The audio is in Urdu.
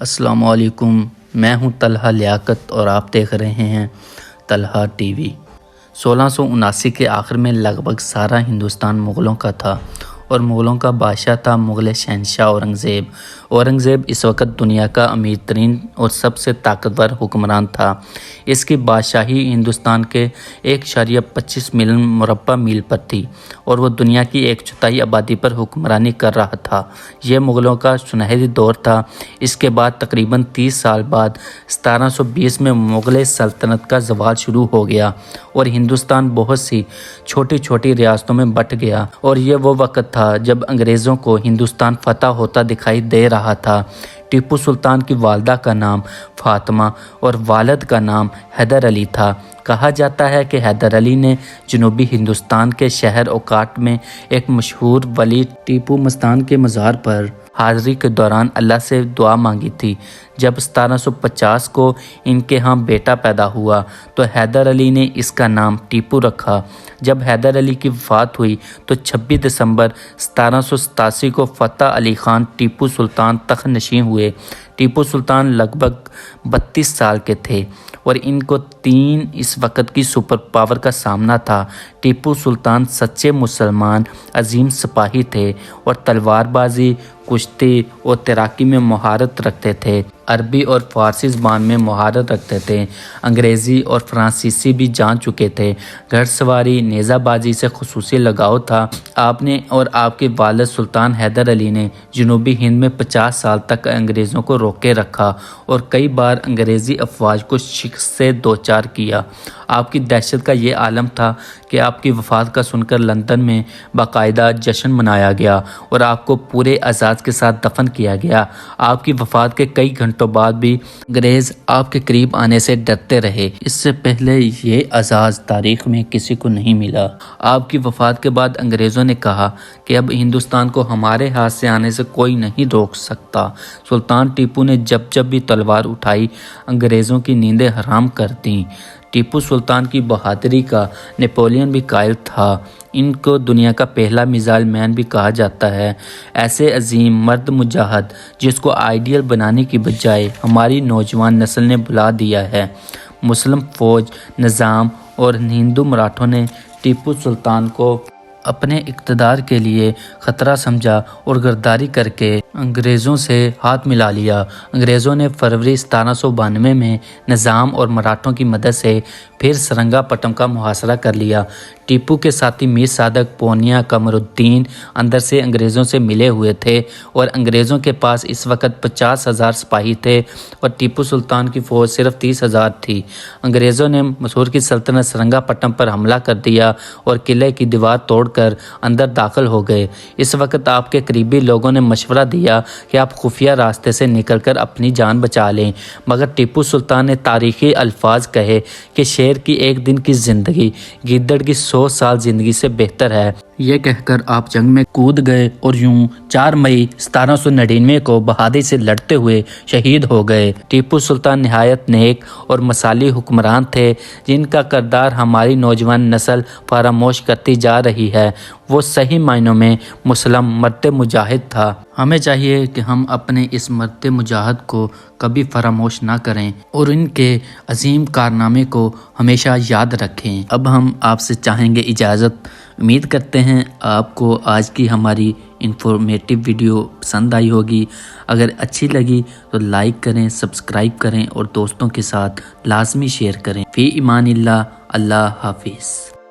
السلام علیکم، میں ہوں طلحہ لیاقت اور آپ دیکھ رہے ہیں طلحہ ٹی وی۔ 1679 کے آخر میں لگ بھگ سارا ہندوستان مغلوں کا تھا اور مغلوں کا بادشاہ تھا مغل شہنشاہ اورنگزیب۔ اورنگزیب اس وقت دنیا کا امیر ترین اور سب سے طاقتور حکمران تھا۔ اس کی بادشاہی ہندوستان کے 1.25 ملین مربع میل پر تھی اور وہ دنیا کی 1/4 آبادی پر حکمرانی کر رہا تھا۔ یہ مغلوں کا سنہری دور تھا۔ اس کے بعد تقریباً 30 سال بعد 1720 میں مغل سلطنت کا زوال شروع ہو گیا اور ہندوستان بہت سی چھوٹی چھوٹی ریاستوں میں بٹ گیا، اور یہ وہ وقت تھا جب انگریزوں کو ہندوستان فتح ہوتا دکھائی دے رہا تھا۔ ٹیپو سلطان کی والدہ کا نام فاطمہ اور والد کا نام حیدر علی تھا۔ کہا جاتا ہے کہ حیدر علی نے جنوبی ہندوستان کے شہر اوکاٹ میں ایک مشہور ولی ٹیپو مستان کے مزار پر حاضری کے دوران اللہ سے دعا مانگی تھی۔ جب 1750 کو ان کے ہاں بیٹا پیدا ہوا تو حیدر علی نے اس کا نام ٹیپو رکھا۔ جب حیدر علی کی وفات ہوئی تو 26 دسمبر 1787 کو فتح علی خان ٹیپو سلطان تخت نشین ہوئے۔ ٹیپو سلطان لگ بھگ 32 سال کے تھے اور ان کو 3 اس وقت کی سپر پاور کا سامنا تھا۔ ٹیپو سلطان سچے مسلمان، عظیم سپاہی تھے اور تلوار بازی، کشتی اور تیراکی میں مہارت رکھتے تھے۔ عربی اور فارسی زبان میں مہارت رکھتے تھے۔ انگریزی اور فرانسیسی بھی جان چکے تھے۔ گھڑ سواری، نیزہ بازی سے خصوصی لگاؤ تھا۔ آپ نے اور آپ کے والد سلطان حیدر علی نے جنوبی ہند میں 50 سال تک انگریزوں کو روکے رکھا اور کئی بار انگریزی افواج کو شکست سے دوچار کیا۔ آپ کی دہشت کا یہ عالم تھا کہ آپ کی وفات کا سن کر لندن میں باقاعدہ جشن منایا گیا اور آپ کو پورے اعزاز کے ساتھ دفن کیا گیا۔ آپ کی وفات کے کئی گھنٹوں بعد بھی انگریز آپ کے قریب آنے سے ڈرتے رہے۔ اس سے پہلے یہ اعزاز تاریخ میں کسی کو نہیں ملا۔ آپ کی وفات کے بعد انگریزوں نے کہا کہ اب ہندوستان کو ہمارے ہاتھ سے آنے سے کوئی نہیں روک سکتا۔ سلطان ٹیپو نے جب بھی تلوار اٹھائی انگریزوں کی نیندیں حرام کر دیں۔ ٹیپو سلطان کی بہادری کا نیپولین بھی قائل تھا۔ ان کو دنیا کا پہلا میزائل مین بھی کہا جاتا ہے۔ ایسے عظیم مرد مجاہد جس کو آئیڈیل بنانے کی بجائے ہماری نوجوان نسل نے بلا دیا ہے۔ مسلم فوج، نظام اور ہندو مراٹھوں نے ٹیپو سلطان کو اپنے اقتدار کے لیے خطرہ سمجھا اور غداری کر کے انگریزوں سے ہاتھ ملا لیا۔ انگریزوں نے فروری 1792 میں نظام اور مراٹھوں کی مدد سے پھر سرنگا پٹم کا محاصرہ کر لیا۔ ٹیپو کے ساتھی میر صادق، پونیا، قمر الدین اندر سے انگریزوں سے ملے ہوئے تھے اور انگریزوں کے پاس اس وقت 50,000 سپاہی تھے اور ٹیپو سلطان کی فوج صرف 30,000 تھی۔ انگریزوں نے مسور کی سلطنت سرنگا پٹم پر حملہ کر دیا اور قلعے کی دیوار توڑ کر اندر داخل ہو گئے۔ اس وقت آپ کے قریبی لوگوں نے مشورہ دیا کہ آپ خفیہ راستے سے نکل کر اپنی جان بچا لیں، مگر ٹیپو سلطان نے تاریخی الفاظ کہے کہ شیر کی 1 دن کی زندگی گیدڑ کی 100 سال زندگی سے بہتر ہے۔ یہ کہہ کر آپ جنگ میں کود گئے اور یوں 4 مئی 1799 کو بہادری سے لڑتے ہوئے شہید ہو گئے۔ ٹیپو سلطان نہایت نیک اور مثالی حکمران تھے جن کا کردار ہماری نوجوان نسل فراموش کرتی جا رہی ہے۔ وہ صحیح معنوں میں مسلم مرد مجاہد تھا۔ ہمیں چاہیے کہ ہم اپنے اس مرد مجاہد کو کبھی فراموش نہ کریں اور ان کے عظیم کارنامے کو ہمیشہ یاد رکھیں۔ اب ہم آپ سے چاہیں گے اجازت۔ امید کرتے ہیں آپ کو آج کی ہماری انفارمیٹیو ویڈیو پسند آئی ہوگی۔ اگر اچھی لگی تو لائک کریں، سبسکرائب کریں اور دوستوں کے ساتھ لازمی شیئر کریں۔ فی امان اللہ، اللہ حافظ۔